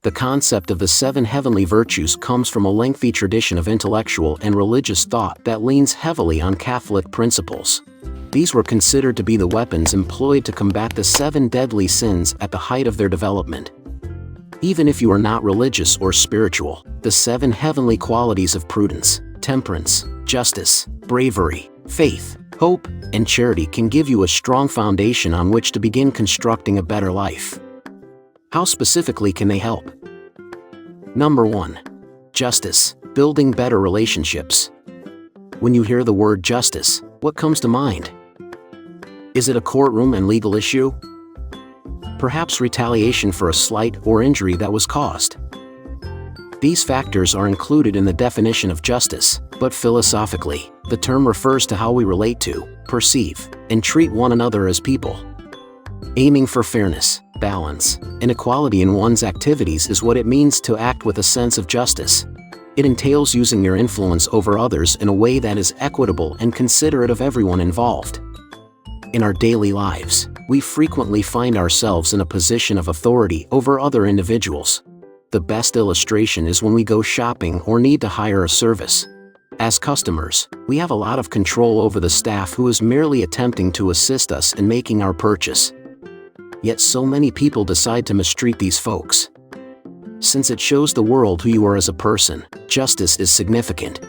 The concept of the 7 heavenly virtues comes from a lengthy tradition of intellectual and religious thought that leans heavily on Catholic principles. These were considered to be the weapons employed to combat the 7 deadly sins at the height of their development. Even if you are not religious or spiritual, the 7 heavenly qualities of prudence, temperance, justice, bravery, faith, hope, and charity can give you a strong foundation on which to begin constructing a better life. How specifically can they help? Number 1. Justice, building better relationships. When you hear the word justice, what comes to mind? Is it a courtroom and legal issue? Perhaps retaliation for a slight or injury that was caused. These factors are included in the definition of justice, but philosophically, the term refers to how we relate to, perceive, and treat one another as people. Aiming for fairness, balance, and equality in one's activities is what it means to act with a sense of justice. It entails using your influence over others in a way that is equitable and considerate of everyone involved. In our daily lives, we frequently find ourselves in a position of authority over other individuals. The best illustration is when we go shopping or need to hire a service. As customers, we have a lot of control over the staff who is merely attempting to assist us in making our purchase. Yet so many people decide to mistreat these folks. Since it shows the world who you are as a person, justice is significant.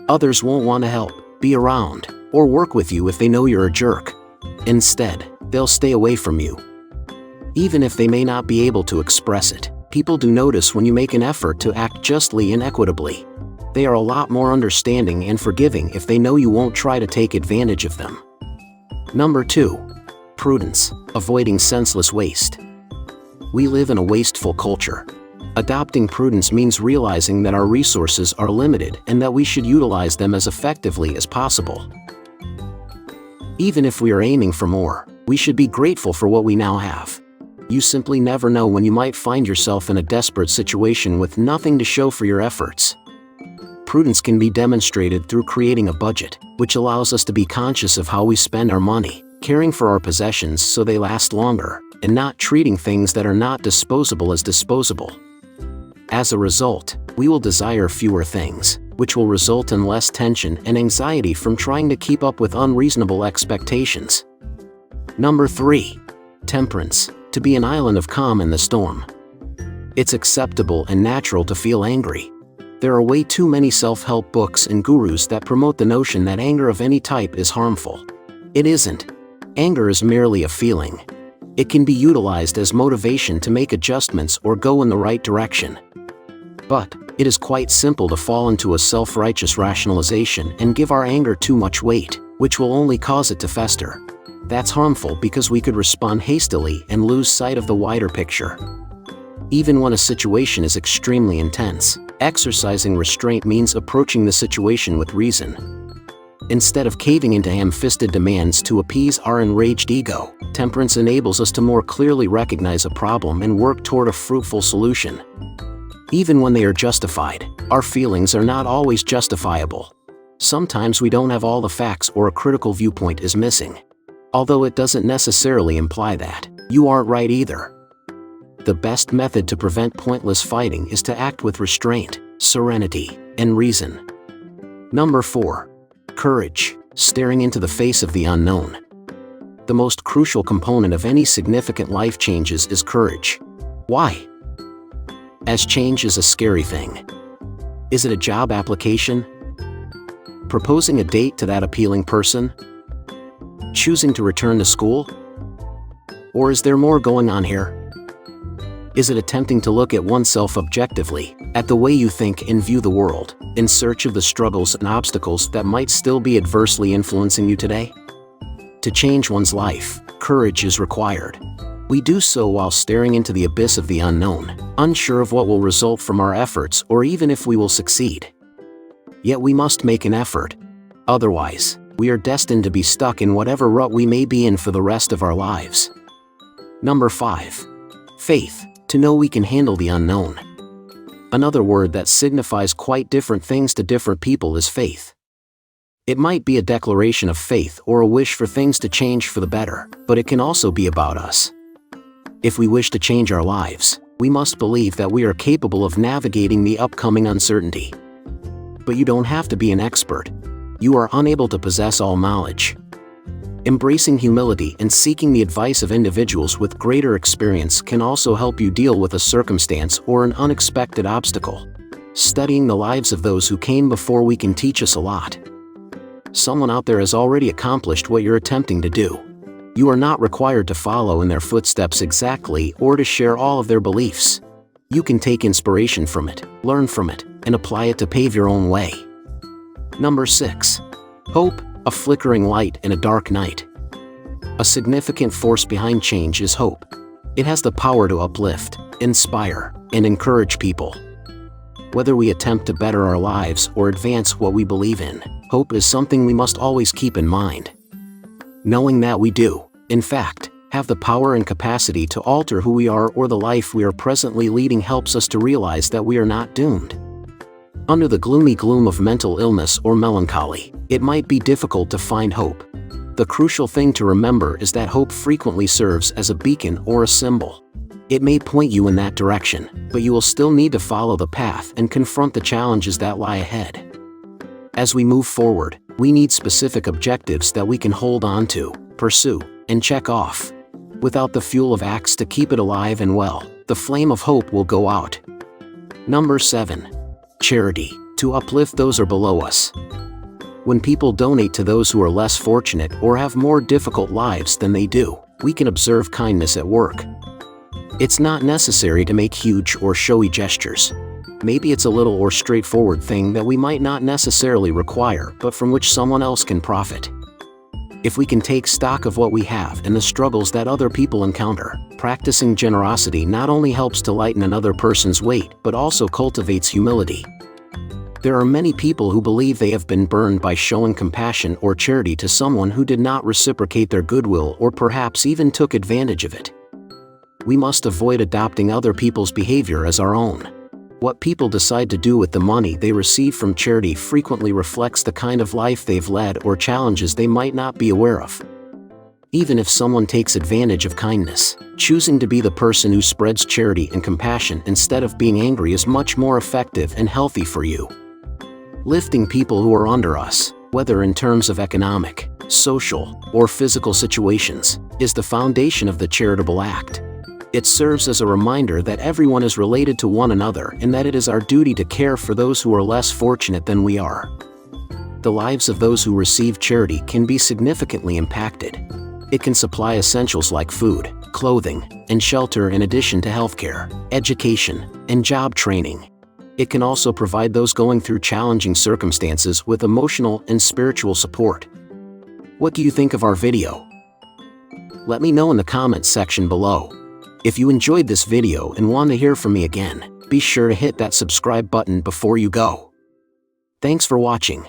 Others won't want to help, be around, or work with you if they know you're a jerk. Instead, they'll stay away from you. Even if they may not be able to express it, people do notice when you make an effort to act justly and equitably. They are a lot more understanding and forgiving if they know you won't try to take advantage of them. Number 2. Prudence, avoiding senseless waste. We live in a wasteful culture. Adopting prudence means realizing that our resources are limited and that we should utilize them as effectively as possible. Even if we are aiming for more, we should be grateful for what we now have. You simply never know when you might find yourself in a desperate situation with nothing to show for your efforts. Prudence can be demonstrated through creating a budget, which allows us to be conscious of how we spend our money, caring for our possessions so they last longer, and not treating things that are not disposable as disposable. As a result, we will desire fewer things, which will result in less tension and anxiety from trying to keep up with unreasonable expectations. Number 3. Temperance, to be an island of calm in the storm. It's acceptable and natural to feel angry. There are way too many self-help books and gurus that promote the notion that anger of any type is harmful. It isn't. Anger is merely a feeling. It can be utilized as motivation to make adjustments or go in the right direction. But it is quite simple to fall into a self-righteous rationalization and give our anger too much weight, which will only cause it to fester. That's harmful because we could respond hastily and lose sight of the wider picture. Even when a situation is extremely intense, exercising restraint means approaching the situation with reason. Instead of caving into ham-fisted demands to appease our enraged ego, temperance enables us to more clearly recognize a problem and work toward a fruitful solution. Even when they are justified, our feelings are not always justifiable. Sometimes we don't have all the facts or a critical viewpoint is missing. Although it doesn't necessarily imply that you aren't right either. The best method to prevent pointless fighting is to act with restraint, serenity, and reason. Number 4. Courage, staring into the face of the unknown. The most crucial component of any significant life changes is courage. Why? As change is a scary thing. Is it a job application? Proposing a date to that appealing person? Choosing to return to school? Or is there more going on here? Is it attempting to look at oneself objectively, at the way you think and view the world, in search of the struggles and obstacles that might still be adversely influencing you today? To change one's life, courage is required. We do so while staring into the abyss of the unknown, unsure of what will result from our efforts or even if we will succeed. Yet we must make an effort. Otherwise, we are destined to be stuck in whatever rut we may be in for the rest of our lives. Number 5. Faith, to know we can handle the unknown. Another word that signifies quite different things to different people is faith. It might be a declaration of faith or a wish for things to change for the better, but it can also be about us. If we wish to change our lives, We must believe that we are capable of navigating the upcoming uncertainty. But you don't have to be an expert. You are unable to possess all knowledge. Embracing humility and seeking the advice of individuals with greater experience can also help you deal with a circumstance or an unexpected obstacle. Studying the lives of those who came before we can teach us a lot. Someone out there has already accomplished what you're attempting to do. You are not required to follow in their footsteps exactly or to share all of their beliefs. You can take inspiration from it, learn from it, and apply it to pave your own way. Number 6. Hope, a flickering light in a dark night. A significant force behind change is hope. It has the power to uplift, inspire, and encourage people. Whether we attempt to better our lives or advance what we believe in, hope is something we must always keep in mind. Knowing that we do, in fact, have the power and capacity to alter who we are or the life we are presently leading helps us to realize that we are not doomed. Under the gloomy gloom of mental illness or melancholy, it might be difficult to find hope. The crucial thing to remember is that hope frequently serves as a beacon or a symbol. It may point you in that direction, but you will still need to follow the path and confront the challenges that lie ahead. As we move forward, we need specific objectives that we can hold on to, pursue, and check off. Without the fuel of acts to keep it alive and well, the flame of hope will go out. Number 7. Charity, to uplift those who are below us. When people donate to those who are less fortunate or have more difficult lives than they do, we can observe kindness at work. It's not necessary to make huge or showy gestures. Maybe it's a little or straightforward thing that we might not necessarily require, but from which someone else can profit. If we can take stock of what we have and the struggles that other people encounter, practicing generosity not only helps to lighten another person's weight, but also cultivates humility. There are many people who believe they have been burned by showing compassion or charity to someone who did not reciprocate their goodwill or perhaps even took advantage of it. We must avoid adopting other people's behavior as our own. What people decide to do with the money they receive from charity frequently reflects the kind of life they've led or challenges they might not be aware of. Even if someone takes advantage of kindness, choosing to be the person who spreads charity and compassion instead of being angry is much more effective and healthy for you. Lifting people who are under us, whether in terms of economic, social, or physical situations, is the foundation of the charitable act. It serves as a reminder that everyone is related to one another and that it is our duty to care for those who are less fortunate than we are. The lives of those who receive charity can be significantly impacted. It can supply essentials like food, clothing, and shelter in addition to healthcare, education, and job training. It can also provide those going through challenging circumstances with emotional and spiritual support. What do you think of our video? Let me know in the comments section below. If you enjoyed this video and want to hear from me again, be sure to hit that subscribe button before you go. Thanks for watching.